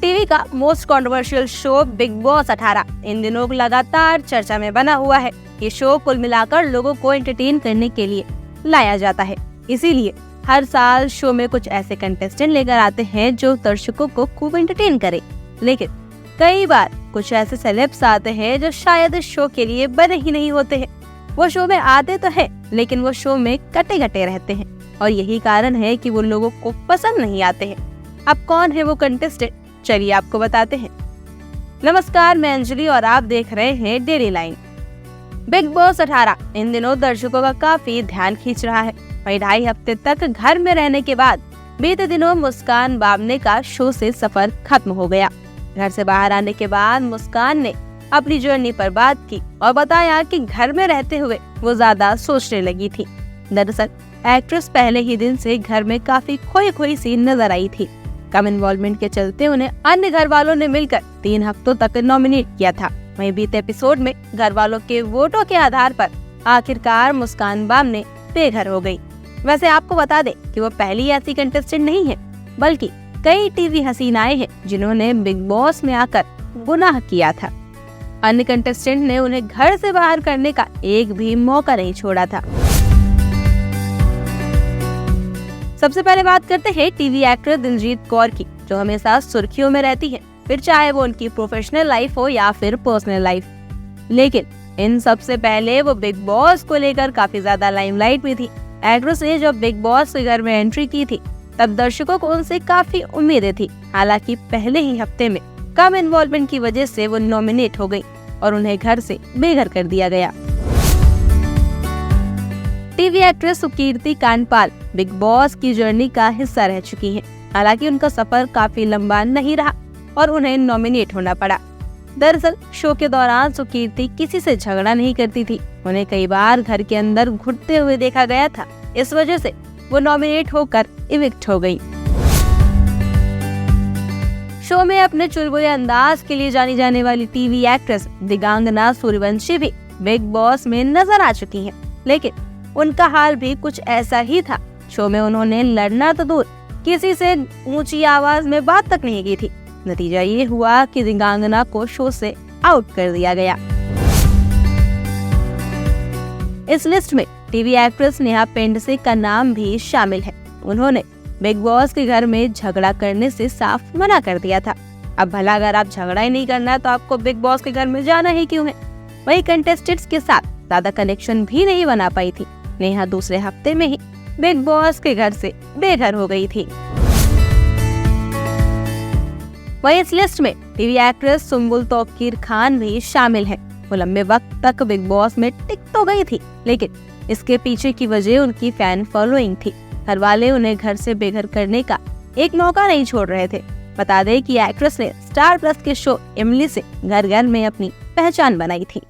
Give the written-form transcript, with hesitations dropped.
TV का most controversial show big boss 18 इन दिनों लगातार चर्चा में बना हुआ है। ये शो कुल मिलाकर लोगों को एंटरटेन करने के लिए लाया जाता है, इसीलिए हर साल शो में कुछ ऐसे कंटेस्टेंट लेकर आते हैं जो दर्शकों को खूब एंटरटेन करे। लेकिन कई बार कुछ ऐसे सेलेब्स आते हैं जो शायद इस शो के लिए बने ही नहीं होते हैं। वो शो में आते तो हैं, लेकिन वो शो में कटे कटे रहते हैं और यही कारण है कि वो लोगों को पसंद नहीं आते हैं। अब कौन है वो कंटेस्टेंट, चलिए आपको बताते हैं। नमस्कार, मैं अंजलि और आप देख रहे हैं डेली लाइन। बिग बॉस 18 इन दिनों दर्शकों का काफी ध्यान खींच रहा है। वही 2.5 हफ्ते तक घर में रहने के बाद बीते दिनों मुस्कान बामने का शो से सफर खत्म हो गया। घर से बाहर आने के बाद मुस्कान ने अपनी जर्नी पर बात की और बताया कि घर में रहते हुए वो ज्यादा सोचने लगी थी। दरअसल एक्ट्रेस पहले ही दिन से घर में काफी खोई खोई सी नजर आई थी। कम इन्वॉल्वमेंट के चलते उन्हें अन्य घर वालों ने मिलकर 3 हफ्तों तक नॉमिनेट किया था। वहीं बीते एपिसोड में घर वालों के वोटों के आधार पर आखिरकार मुस्कान बामने बेघर हो गई। वैसे आपको बता दें कि वो पहली ऐसी कंटेस्टेंट नहीं है, बल्कि कई टीवी हसीनाएं हैं जिन्होंने बिग बॉस में आकर गुनाह किया था। अन्य कंटेस्टेंट ने उन्हें घर से बाहर करने का एक भी मौका नहीं छोड़ा था। सबसे पहले बात करते हैं टीवी एक्ट्रेस दिलजीत कौर की, जो हमेशा सुर्खियों में रहती है, फिर चाहे वो उनकी प्रोफेशनल लाइफ हो या फिर पर्सनल लाइफ। लेकिन इन सबसे पहले वो बिग बॉस को लेकर काफी ज्यादा लाइमलाइट में थी। एक्ट्रेस ने जब बिग बॉस के घर में एंट्री की थी तब दर्शकों को उनसे काफी उम्मीदें थी। हालांकि पहले ही हफ्ते में कम इन्वॉल्वमेंट की वजह से वो नॉमिनेट हो गई और उन्हें घर से बेघर कर दिया गया। TV actress Sukirti Kandpal big boss की जर्नी का हिस्सा रह चुकी हैं। हालांकि उनका सफर काफी लंबा नहीं रहा और उन्हें नॉमिनेट होना पड़ा। दरअसल शो के दौरान सुकीर्ति किसी से झगड़ा नहीं करती थी। उन्हें कई बार घर के अंदर घुटते हुए देखा गया था। इस वजह से वो नॉमिनेट होकर इविक्ट हो गई। शो में अपने चुलबुले अंदाज के लिए जानी जाने वाली टीवी एक्ट्रेस दिगांगना सूर्यवंशी भी बिग बॉस में नजर आ चुकी हैं। लेकिन उनका हाल भी कुछ ऐसा ही था। शो में उन्होंने लड़ना तो दूर, किसी से ऊंची आवाज में बात तक नहीं की थी। नतीजा ये हुआ कि दिगांगना को शो से आउट कर दिया गया। इस लिस्ट में टीवी एक्ट्रेस नेहा पेंडसे का नाम भी शामिल है। उन्होंने बिग बॉस के घर में झगड़ा करने से साफ मना कर दिया था। अब भला अगर आप झगड़ा ही नहीं करना है तो आपको बिग बॉस के घर में जाना ही क्यों है। वही कंटेस्टेंट्स के साथ ज्यादा कनेक्शन भी नहीं बना पाई थी। नेहा दूसरे हफ्ते में ही बिग बॉस के घर से बेघर हो गई थी। वही इस लिस्ट में टीवी एक्ट्रेस सुम्बुल तौकीर खान भी शामिल है। वो लंबे वक्त तक बिग बॉस में टिक तो गई थी, लेकिन इसके पीछे की वजह उनकी फैन फॉलोइंग थी। घर वाले उन्हें घर से बेघर करने का एक मौका नहीं छोड़ रहे थे। बता दें कि एक्ट्रेस ने स्टार प्लस के शो इमली से घर घर में अपनी पहचान बनाई थी।